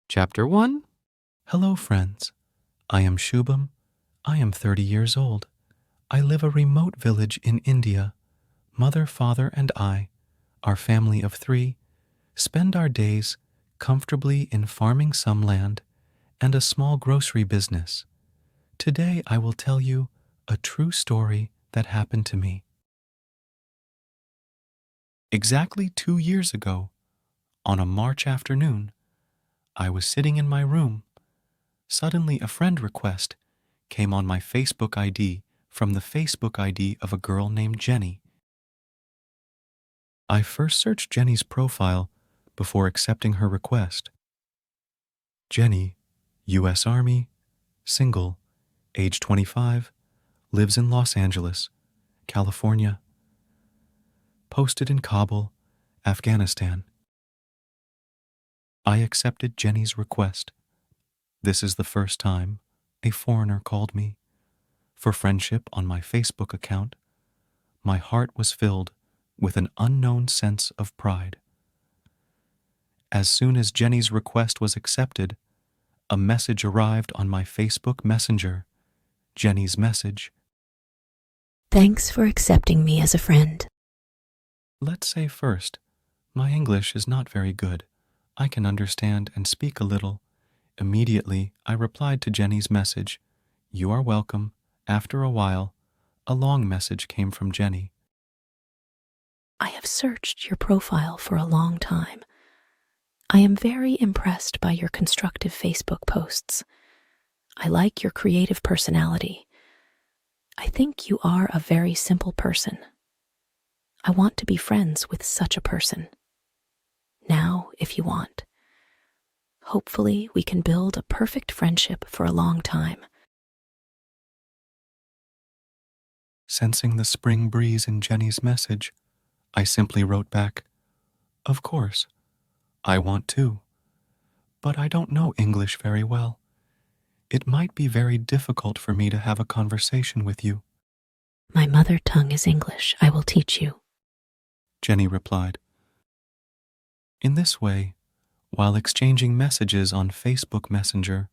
Chapter 1. Hello, friends. I am Shubham. I am 30 years old. I live a remote village in India. Mother, father, and I, our family of 3, spend our days comfortably in farming some land and a small grocery business. Today I will tell you a true story that happened to me. Exactly 2 years ago, on a March afternoon, I was sitting in my room. Suddenly a friend request came on my Facebook ID from the Facebook ID of a girl named Jenny. I first searched Jenny's profile before accepting her request. Jenny, U.S. Army, single, age 25, lives in Los Angeles, California. Posted in Kabul, Afghanistan. I accepted Jenny's request. This is the first time a foreigner called me. For friendship on my Facebook account, my heart was filled with an unknown sense of pride. As soon as Jenny's request was accepted, a message arrived on my Facebook Messenger. Jenny's message. Thanks for accepting me as a friend. Let's say first, my English is not very good. I can understand and speak a little. Immediately, I replied to Jenny's message. You are welcome. After a while, a long message came from Jenny. I have searched your profile for a long time. I am very impressed by your constructive Facebook posts. I like your creative personality. I think you are a very simple person. I want to be friends with such a person. Now, if you want. Hopefully, we can build a perfect friendship for a long time. Sensing the spring breeze in Jenny's message, I simply wrote back, Of course, I want to, but I don't know English very well. It might be very difficult for me to have a conversation with you. My mother tongue is English. I will teach you. Jenny replied. In this way, while exchanging messages on Facebook Messenger,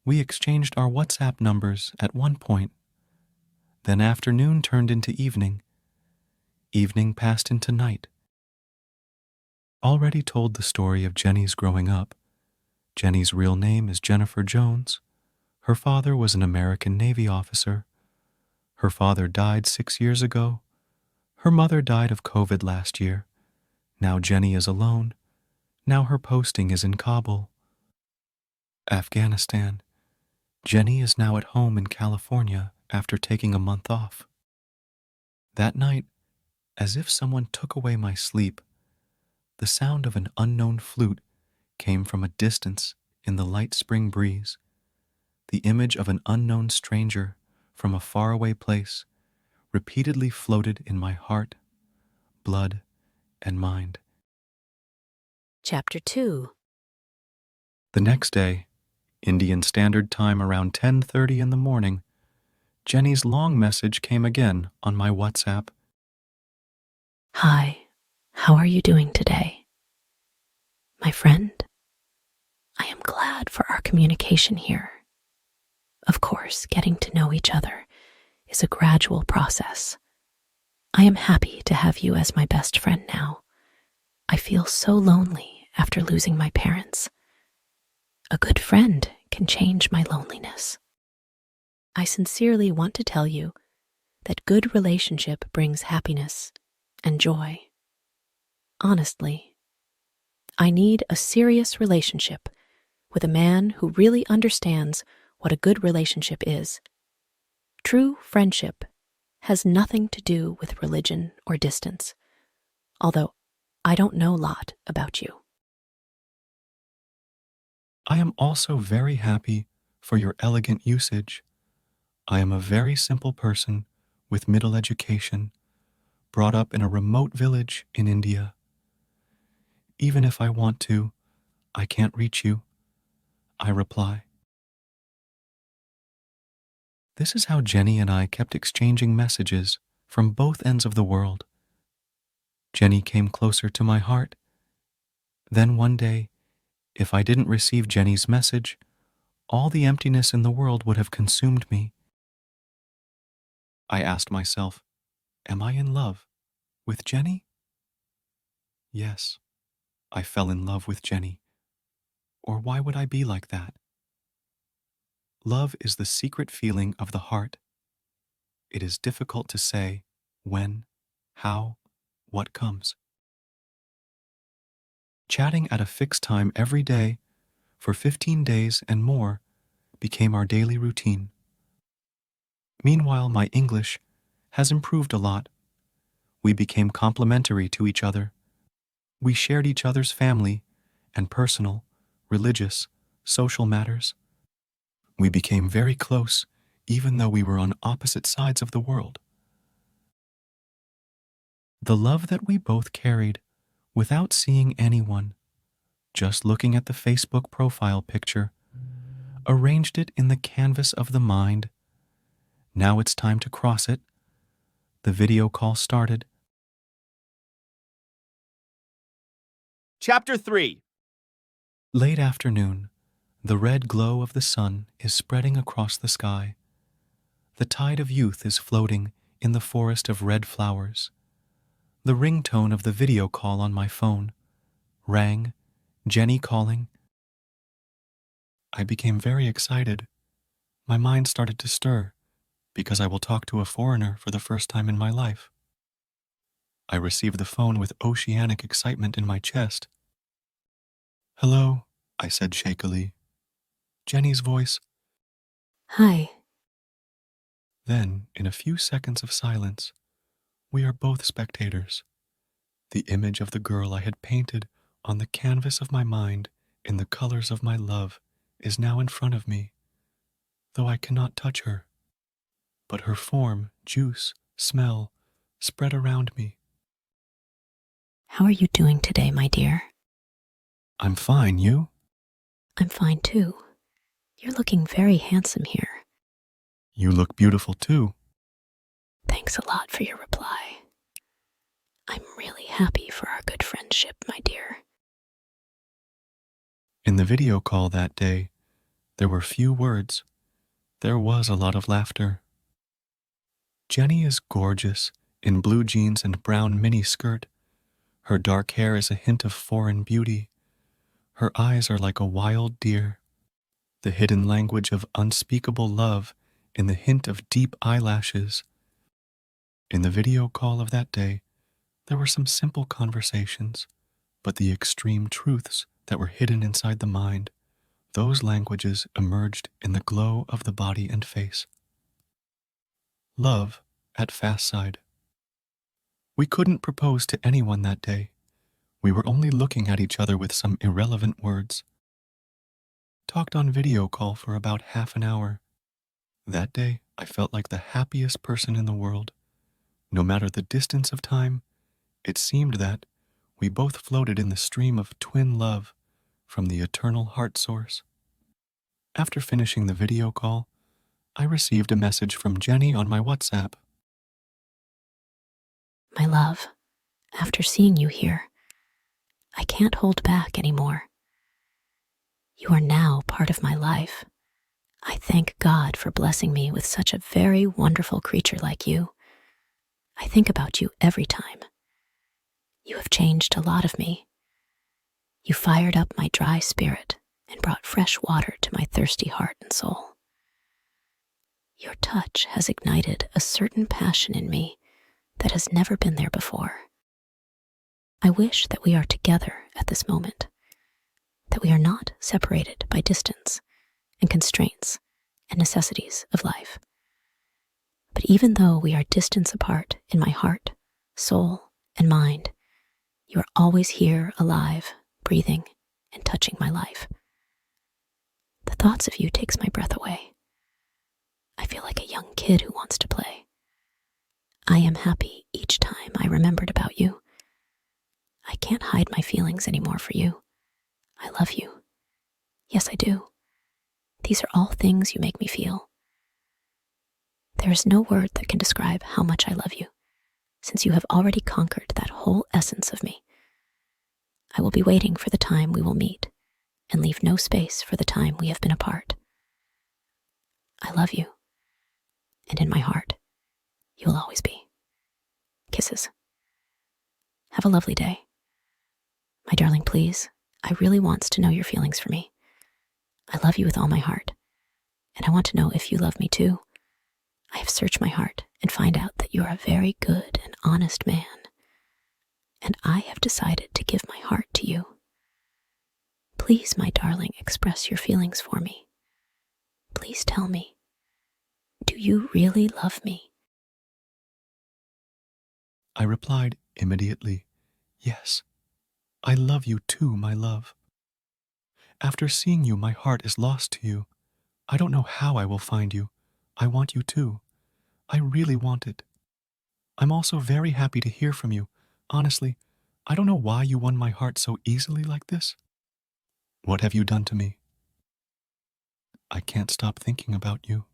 we exchanged our WhatsApp numbers at one point. Then afternoon turned into evening. Evening passed into night. Already told the story of Jenny's growing up. Jenny's real name is Jennifer Jones. Her father was an American Navy officer. Her father died 6 years ago. Her mother died of COVID last year. Now Jenny is alone. Now her posting is in Kabul, Afghanistan. Jenny is now at home in California after taking a month off. That night, as if someone took away my sleep, the sound of an unknown flute came from a distance in the light spring breeze. The image of an unknown stranger from a faraway place repeatedly floated in my heart, blood, and mind. Chapter 2. The next day, Indian Standard Time around 10:30 in the morning, Jenny's long message came again on my WhatsApp. Hi, how are you doing today? My friend, I am glad for our communication here. Of course, getting to know each other is a gradual process. I am happy to have you as my best friend now. I feel so lonely after losing my parents. A good friend can change my loneliness. I sincerely want to tell you that good relationship brings happiness and joy. Honestly, I need a serious relationship with a man who really understands what a good relationship is. True friendship has nothing to do with religion or distance, although I don't know a lot about you. I am also very happy for your elegant usage. I am a very simple person with middle education, brought up in a remote village in India. Even if I want to, I can't reach you. I reply. This is how Jenny and I kept exchanging messages from both ends of the world. Jenny came closer to my heart. Then one day, If I didn't receive Jenny's message, all the emptiness in the world would have consumed me. I asked myself, am I in love with Jenny? Yes, I fell in love with Jenny. Or why would I be like that? Love is the secret feeling of the heart. It is difficult to say when, how, what comes. Chatting at a fixed time every day for 15 days and more became our daily routine. Meanwhile, my English has improved a lot. We became complementary to each other. We shared each other's family and personal, religious, social matters. We became very close, even though we were on opposite sides of the world. The love that we both carried without seeing anyone, just looking at the Facebook profile picture, arranged it in the canvas of the mind. Now it's time to cross it. The video call started. Chapter 3. Late afternoon, the red glow of the sun is spreading across the sky. The tide of youth is floating in the forest of red flowers. The ringtone of the video call on my phone rang, Jenny calling. I became very excited. My mind started to stir, because I will talk to a foreigner for the first time in my life. I received the phone with oceanic excitement in my chest. Hello, I said shakily. Jenny's voice. Hi. Then, in a few seconds of silence, we are both spectators. The image of the girl I had painted on the canvas of my mind in the colors of my love is now in front of me, though I cannot touch her. But her form, juice, smell, spread around me. How are you doing today, my dear? I'm fine, you? I'm fine too. You're looking very handsome here. You look beautiful too. Thanks a lot for your reply. I'm really happy for our good friendship, my dear. In the video call that day, there were few words. There was a lot of laughter. Jenny is gorgeous in blue jeans and brown mini skirt. Her dark hair is a hint of foreign beauty. Her eyes are like a wild deer. The hidden language of unspeakable love in the hint of deep eyelashes. In the video call of that day, there were some simple conversations, but the extreme truths that were hidden inside the mind, those languages emerged in the glow of the body and face. Love at fast side. We couldn't propose to anyone that day. We were only looking at each other with some irrelevant words. Talked on video call for about half an hour. That day, I felt like the happiest person in the world. No matter the distance of time, it seemed that we both floated in the stream of twin love from the eternal heart source. After finishing the video call, I received a message from Jenny on my WhatsApp. My love, after seeing you here, I can't hold back anymore. You are now part of my life. I thank God for blessing me with such a very wonderful creature like you. I think about you every time. You have changed a lot of me. You fired up my dry spirit and brought fresh water to my thirsty heart and soul. Your touch has ignited a certain passion in me that has never been there before. I wish that we are together at this moment, that we are not separated by distance and constraints and necessities of life. But even though we are distance apart in my heart, soul, and mind, you are always here, alive, breathing, and touching my life. The thoughts of you takes my breath away. I feel like a young kid who wants to play. I am happy each time I remembered about you. I can't hide my feelings anymore for you. I love you. Yes, I do. These are all things you make me feel. There is no word that can describe how much I love you, since you have already conquered that whole essence of me. I will be waiting for the time we will meet and leave no space for the time we have been apart. I love you, and in my heart, you will always be. Kisses. Have a lovely day. My darling, please, I really want to know your feelings for me. I love you with all my heart, and I want to know if you love me too. I have searched my heart and find out that you are a very good and honest man, and I have decided to give my heart to you. Please, my darling, express your feelings for me. Please tell me, do you really love me? I replied immediately, "Yes, I love you too, my love. After seeing you, my heart is lost to you. I don't know how I will find you. I want you too. I really want it. I'm also very happy to hear from you. Honestly, I don't know why you won my heart so easily like this. What have you done to me? I can't stop thinking about you.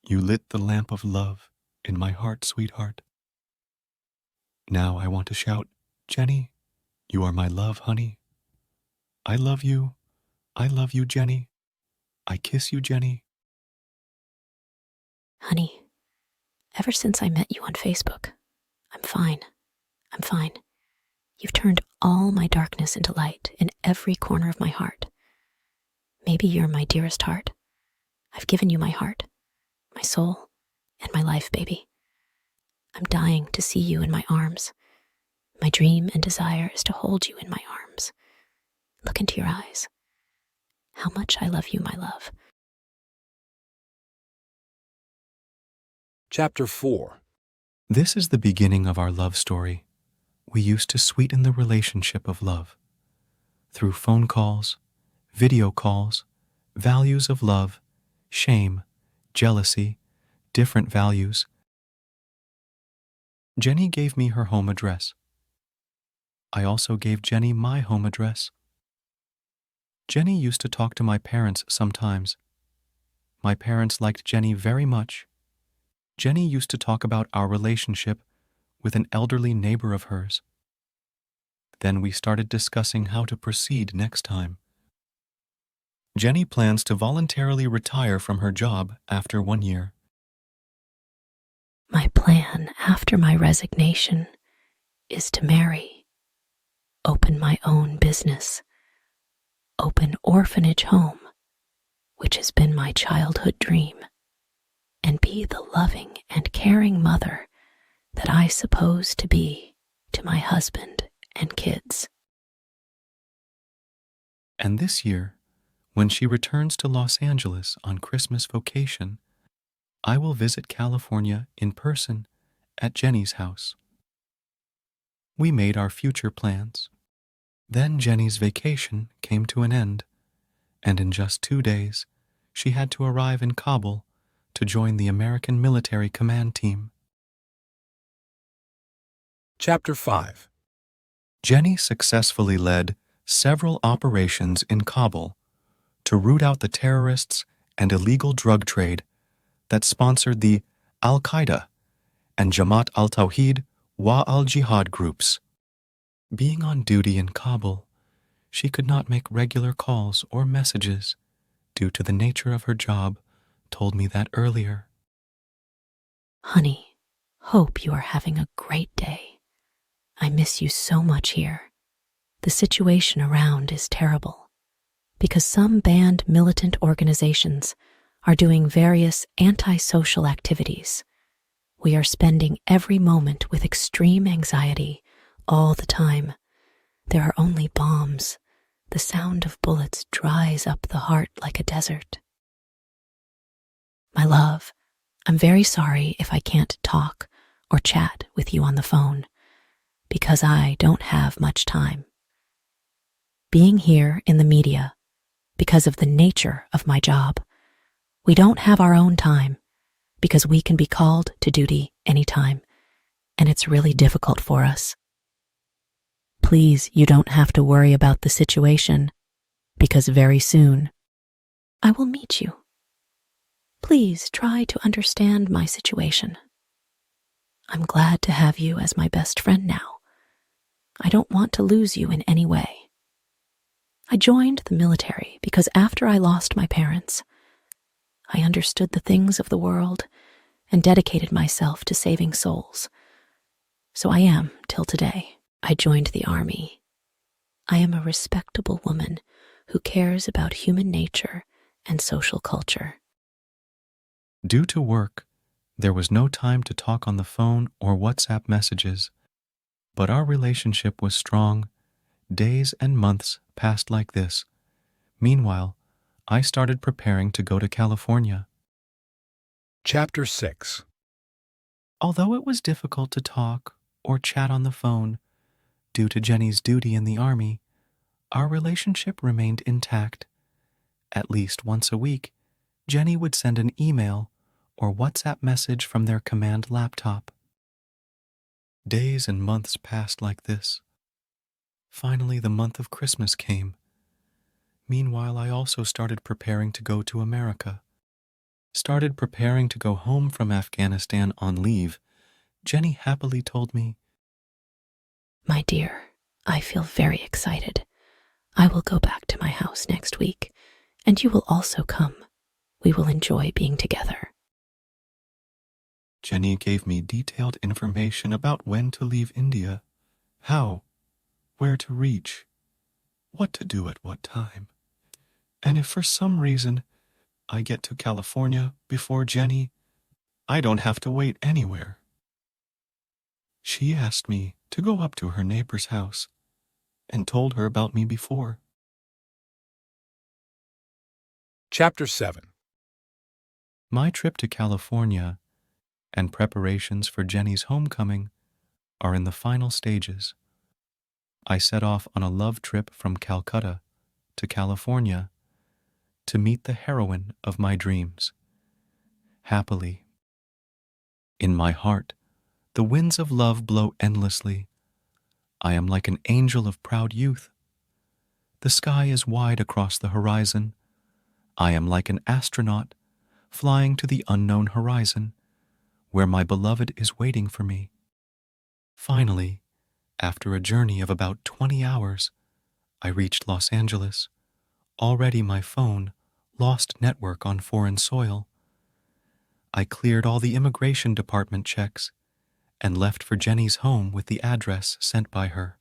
You lit the lamp of love in my heart, sweetheart. Now I want to shout, Jenny, you are my love, honey. I love you. I love you, Jenny. I kiss you, Jenny." Honey, ever since I met you on Facebook, I'm fine. I'm fine. You've turned all my darkness into light in every corner of my heart. Maybe you're my dearest heart. I've given you my heart, my soul, and my life, baby. I'm dying to see you in my arms. My dream and desire is to hold you in my arms. Look into your eyes. How much I love you, my love. Chapter 4. This is the beginning of our love story. We used to sweeten the relationship of love. Through phone calls, video calls, values of love, shame, jealousy, different values. Jenny gave me her home address. I also gave Jenny my home address. Jenny used to talk to my parents sometimes. My parents liked Jenny very much. Jenny used to talk about our relationship with an elderly neighbor of hers. Then we started discussing how to proceed next time. Jenny plans to voluntarily retire from her job after 1 year. My plan after my resignation is to marry, open my own business, open orphanage home, which has been my childhood dream, and be the loving and caring mother that I suppose to be to my husband and kids. And this year, when she returns to Los Angeles on Christmas vacation, I will visit California in person at Jenny's house. We made our future plans. Then Jenny's vacation came to an end, and in just 2 days, she had to arrive in Kabul to join the American military command team. Chapter 5. Jenny successfully led several operations in Kabul to root out the terrorists and illegal drug trade that sponsored the Al-Qaeda and Jamaat al-Tawhid wa al-Jihad groups. Being on duty in Kabul, she could not make regular calls or messages due to the nature of her job, told me that earlier. Honey, hope you are having a great day. I miss you so much here. The situation around is terrible because some banned militant organizations are doing various antisocial activities. We are spending every moment with extreme anxiety all the time. There are only bombs. The sound of bullets dries up the heart like a desert. My love, I'm very sorry if I can't talk or chat with you on the phone because I don't have much time. Being here in the media, because of the nature of my job, we don't have our own time because we can be called to duty anytime, and it's really difficult for us. Please, you don't have to worry about the situation because very soon I will meet you. Please try to understand my situation. I'm glad to have you as my best friend now. I don't want to lose you in any way. I joined the military because after I lost my parents, I understood the things of the world and dedicated myself to saving souls. So I am till today. I joined the army. I am a respectable woman who cares about human nature and social culture. Due to work, there was no time to talk on the phone or WhatsApp messages, but our relationship was strong. Days and months passed like this. Meanwhile, I started preparing to go to California. Chapter 6. Although it was difficult to talk or chat on the phone due to Jenny's duty in the army, our relationship remained intact. At least once a week, Jenny would send an email or WhatsApp message from their command laptop. Days and months passed like this. Finally, the month of Christmas came. Meanwhile, I also started preparing to go to America. Started preparing to go home from Afghanistan on leave. Jenny happily told me, My dear, I feel very excited. I will go back to my house next week, and you will also come. We will enjoy being together. Jenny gave me detailed information about when to leave India, how, where to reach, what to do at what time, and if for some reason I get to California before Jenny, I don't have to wait anywhere. She asked me to go up to her neighbor's house and told her about me before. Chapter 7. My trip to California and preparations for Jenny's homecoming are in the final stages. I set off on a love trip from Calcutta to California to meet the heroine of my dreams. Happily. In my heart, the winds of love blow endlessly. I am like an angel of proud youth. The sky is wide across the horizon. I am like an astronaut flying to the unknown horizon, where my beloved is waiting for me. Finally, after a journey of about 20 hours, I reached Los Angeles. Already my phone lost network on foreign soil. I cleared all the immigration department checks and left for Jenny's home with the address sent by her.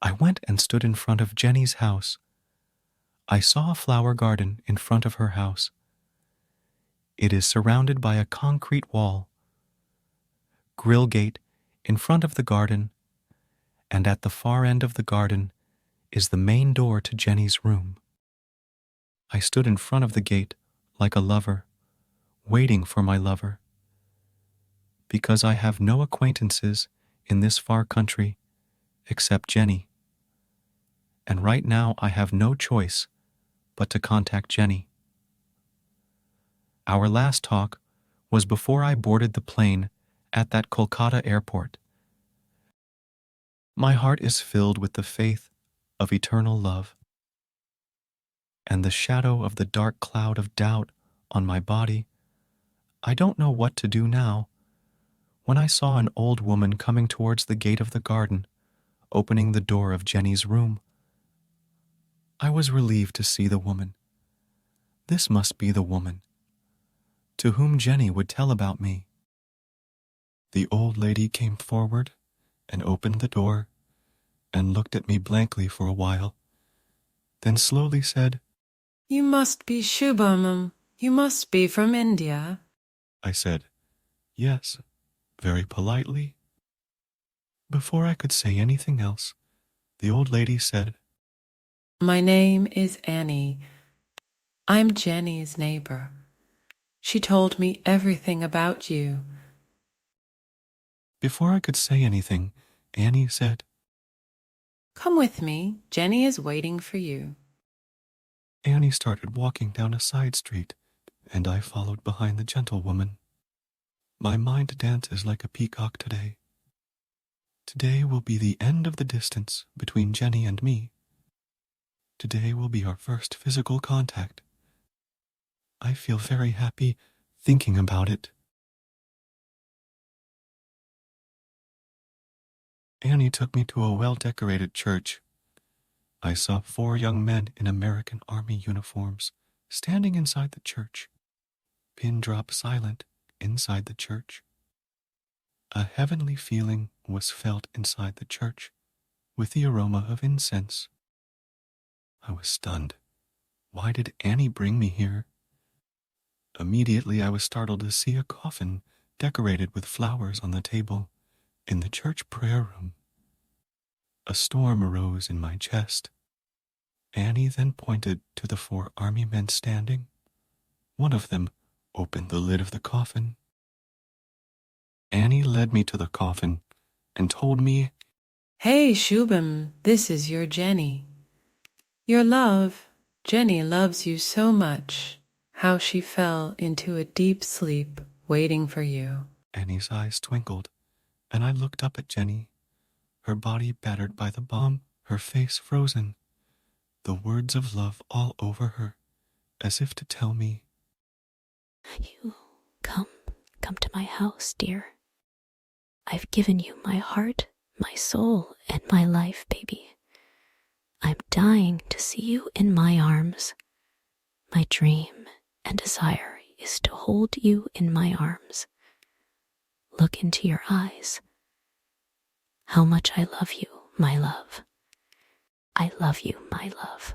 I went and stood in front of Jenny's house. I saw a flower garden in front of her house. It is surrounded by a concrete wall, grill gate in front of the garden, and at the far end of the garden is the main door to Jenny's room. I stood in front of the gate like a lover, waiting for my lover. Because I have no acquaintances in this far country except Jenny. And right now I have no choice but to contact Jenny. Our last talk was before I boarded the plane at that Kolkata airport. My heart is filled with the faith of eternal love, and the shadow of the dark cloud of doubt on my body. I don't know what to do now. When I saw an old woman coming towards the gate of the garden, opening the door of Jenny's room, I was relieved to see the woman. This must be the woman to whom Jenny would tell about me. The old lady came forward and opened the door and looked at me blankly for a while, then slowly said, You must be Shubhamam. You must be from India. I said, yes, very politely. Before I could say anything else, the old lady said, My name is Annie. I'm Jenny's neighbor. She told me everything about you. Before I could say anything, Annie said, Come with me. Jenny is waiting for you. Annie started walking down a side street, and I followed behind the gentlewoman. My mind dances like a peacock today. Today will be the end of the distance between Jenny and me. Today will be our first physical contact. I feel very happy thinking about it. Annie took me to a well-decorated church. I saw 4 young men in American Army uniforms standing inside the church, pin drop silent inside the church. A heavenly feeling was felt inside the church with the aroma of incense. I was stunned. Why did Annie bring me here? Immediately I was startled to see a coffin decorated with flowers on the table in the church prayer room. A storm arose in my chest. Annie then pointed to the 4 army men standing. One of them opened the lid of the coffin. Annie led me to the coffin and told me, Hey, Shubham, this is your Jenny. Your love, Jenny loves you so much. How she fell into a deep sleep waiting for you. Annie's eyes twinkled, and I looked up at Jenny, her body battered by the bomb, her face frozen, the words of love all over her, as if to tell me, You come to my house, dear. I've given you my heart, my soul, and my life, baby. I'm dying to see you in my arms. My dream and desire is to hold you in my arms. Look into your eyes. How much I love you, my love. I love you, my love.